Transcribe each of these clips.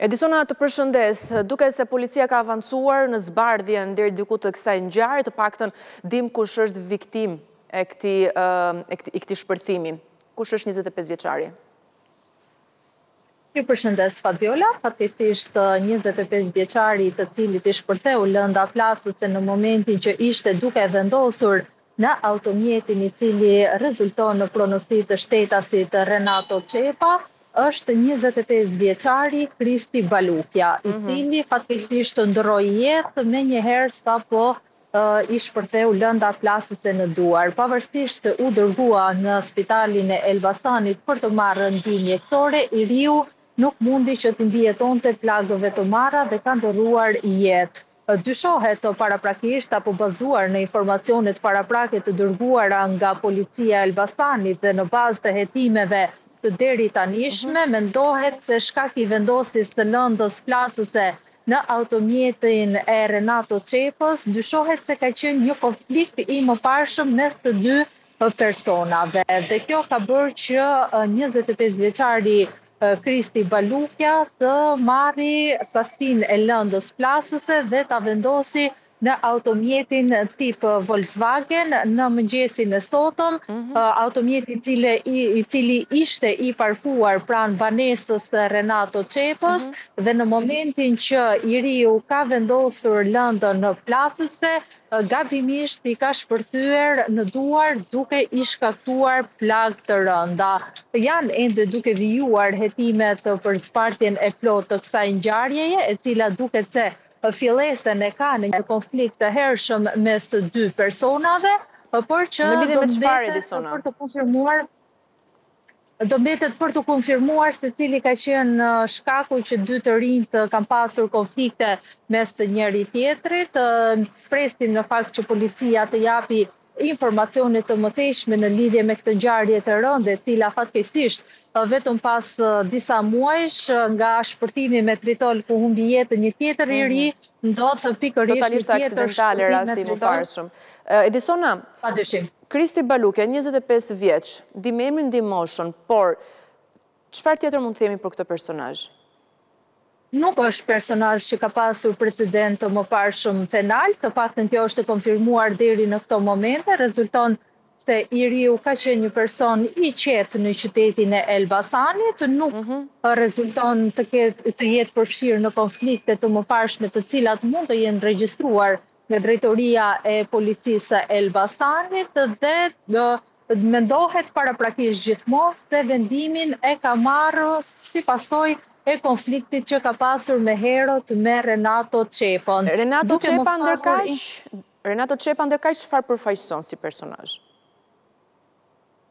Edisona, të përshëndes, duket se policia ka avancuar në zbardhje deri diku të kësaj ngjarje, të paktën dim kush është viktim e këtij shpërthimi. Kush është 25 vjeçari? Ju përshëndes Fabiola, fatkeqësisht 25 vjeçari të cilit i shpërtheu lënda plasëse në momentin që ishte duke vendosur në automjetin i cili rezulton në pronësi të shtetasit Renato Çepa, është 25 vjeçari Kristi Balukja, i cili fatkeqësisht ndroi jetë menjëherë sapo i shpërtheu lënda plasëse në duar. Pavarësisht se u dërgua në spitalin e Elbasanit për të marrë ndihmë mjekësore, i riu nuk mundi që të mbijetonte plagëve të marra dhe ka ndërruar jetë. Dyshohet paraprakisht apo bazuar në informacionet paraprake të dërguara nga policia e Elbasanit dhe në bazë të hetimeve të deri tanishme, mendohet se shkak i vendosjes së lëndës plasëse në automjetin e Renato Çepës, dyshohet se ka qenë një konflikt i mëparshëm mes të dy personave. Dhe kjo ka bërë që 25 vjeçari Kristi Balukja të marri sasinë e lëndës plasëse dhe ta vendosi në automjetin tip Volkswagen në mëngjesin e sotëm, automjeti i cili ishte i parkuar pranë banesës Renato Çepës dhe në momentin që i riu ka vendosur lëndën plasëse, gabimisht i ka shpërthyer në duar duke i shkaktuar plagë të rënda. Janë ende duke vijuar hetimet për zbardhjen e plotë të kësaj ngjarjeje, e cila duket se fillesen e ka në një konflikt të hershëm mes dy personave, por që do mbetet për të konfirmuar se cili ka qenë shkaku që dy të rinjt kanë pasur konflikte mes të njëri tjetrit. Presim në fakt që policia të japi informacione të mëtejshme në lidhje me këtë ngjarje të rëndë, e cila fatkeqësisht vetëm pas disa muajsh nga shpërtimi me tritol ku humbi jetën një tjetër i ri, ndodh pikërisht një tjetër shpërtim me tritol. Edisona, Kristi Balukja, 25 vjeç, di me emrin, di moshën, por çfarë tjetër mund të themi për këtë personazh? Nuk është personazh që ka pasur precedent të mëparshëm penal, të paktën kjo është konfirmuar deri në këto momente, rezulton se i riu ka qenë një person i qetë në qytetin e Elbasanit, nuk rezulton të jetë përfshirë në konflikte të mëparshme të cilat mund të jenë regjistruar nga drejtoria e policisë e Elbasanit dhe mendohet paraprakisht gjithmonë se vendimin e ka marrë si pasojë e konfliktit që ka pasur me herët me Renato Çepën. Renato Çepa ndërkaq çfarë përfaqëson si personazh?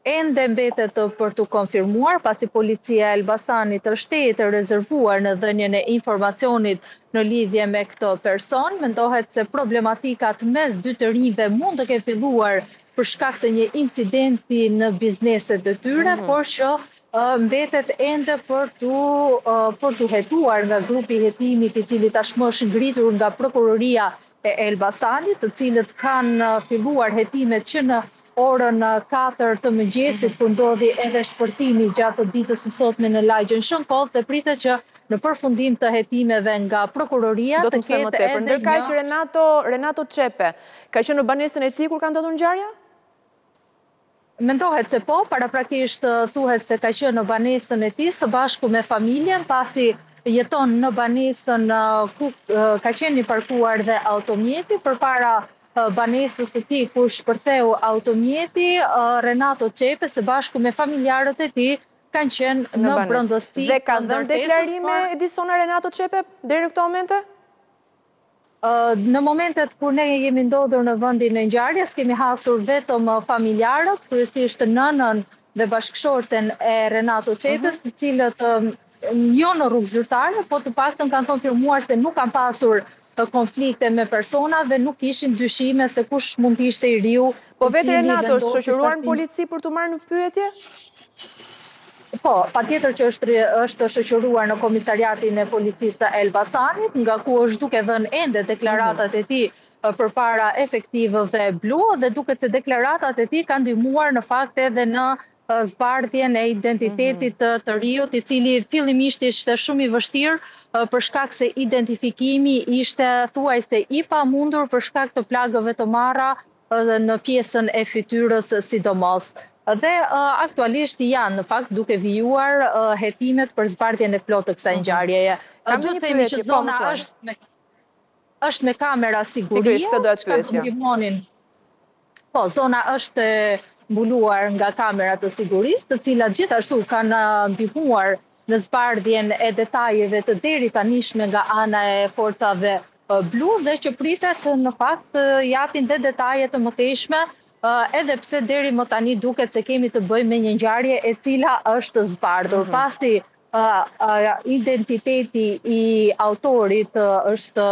Ende mbetet për të konfirmuar, pasi policia e Elbasanit është e rezervuar në dhënien e informacionit në lidhje me këtë person. Mendohet se problematikat mes dy të rinjve mund të kenë filluar për shkak të një incidenti në bizneset e tyre, por që mbetet ende për të hetuar nga grupi i hetimit i cili tashmë është ngritur nga prokuroria e Elbasanit, të cilët kanë filluar hetimet që në orën 4 të mëngjesit, kur ndodhi edhe shpërthimi gjatë ditës së sotme në lagjën Shënkoll, dhe pritet që në përfundim të hetimeve nga prokuroria të ketë edhe një... Ndërkaq Renato Çepe ka qenë në banesën e tij kur ka ndodhur ngjarja? Mendohet se po, paraprakisht thuhet se ka qenë në banesën e tij së bashku me familjen, pasi jeton në banesën ku ka qenë i parkuar dhe automjeti përpara banesës së tij ku shpërtheu automjeti. Renato Çepe së bashku me familjarët e tij kanë qenë në brendësi. Dhe kanë dhënë deklarime Edisona Renato Çepe deri në këtë momente? Në momentet kur ne jemi ndodhur në vendin e ngjarjes, kemi hasur vetëm familjarët, kryesisht nënën dhe bashkëshorten e Renato Çepës, të cilët jo në rrugë zyrtare, po të paktën kanë konfirmuar se nuk kanë pasur konflikte me persona dhe nuk ishin dyshime se kush mund të ishte i riu. Po vetë Renato është shoqëruar në polici për të marrë në pyetje? Po, patjetër që është shoqëruar në komisariatin e policisë e Elbasanit, nga ku është duke dhënë ende deklaratat e tij përpara efektivëve blu, dhe duket se deklaratat e tij kanë ndihmuar në fakt edhe në zbardhjen e identitetit të riut, I cili fillimisht ishte shumë I vështirë për shkak se identifikimi ishte thuajse I pamundur për shkak të plagëve të marra në pjesën e fytyrës sidomos. Dhe aktualisht janë në fakt duke vijuar hetimet për zbardhjen e plotë të kësaj ngjarjeje. Duhet të themi që zona është me kamera sigurie, çka do ndihmonin. Po, zona është mbuluar nga kamerat të sigurisë, të cilat gjithashtu kanë ndihmuar në zbardhjen e detajeve të deri tanishme nga ana e forcave blu dhe që pritet në fakt japin dhe detaje të mëtejshme, edhe pse deri më tani duket se kemi të bëjmë me një ngjarje e cila është zbardhur. Pasi identiteti I autorit është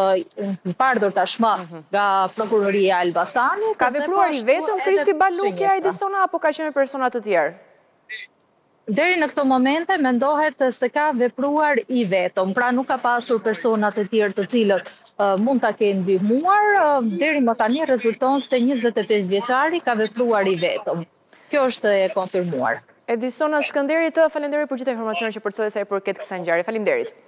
zbardhur tashmë nga prokuroria e Elbasanit. Ka vepruar I vetëm Kristi Balukja Edisona apo ka qenë persona të tjerë? Deri në këto momente mendohet se ka vepruar I vetëm, pra nuk ka pasur persona të tjerë të cilët mund ta kenë ndihmuar, deri më tani rezulton se 25 vjeçari ka vepruar I vetëm. Kjo është e konfirmuar. Edisona Skënderi, të falenderoj për gjitha informacionet që përcjellë sa I përket kësaj ngjarje. Faleminderit.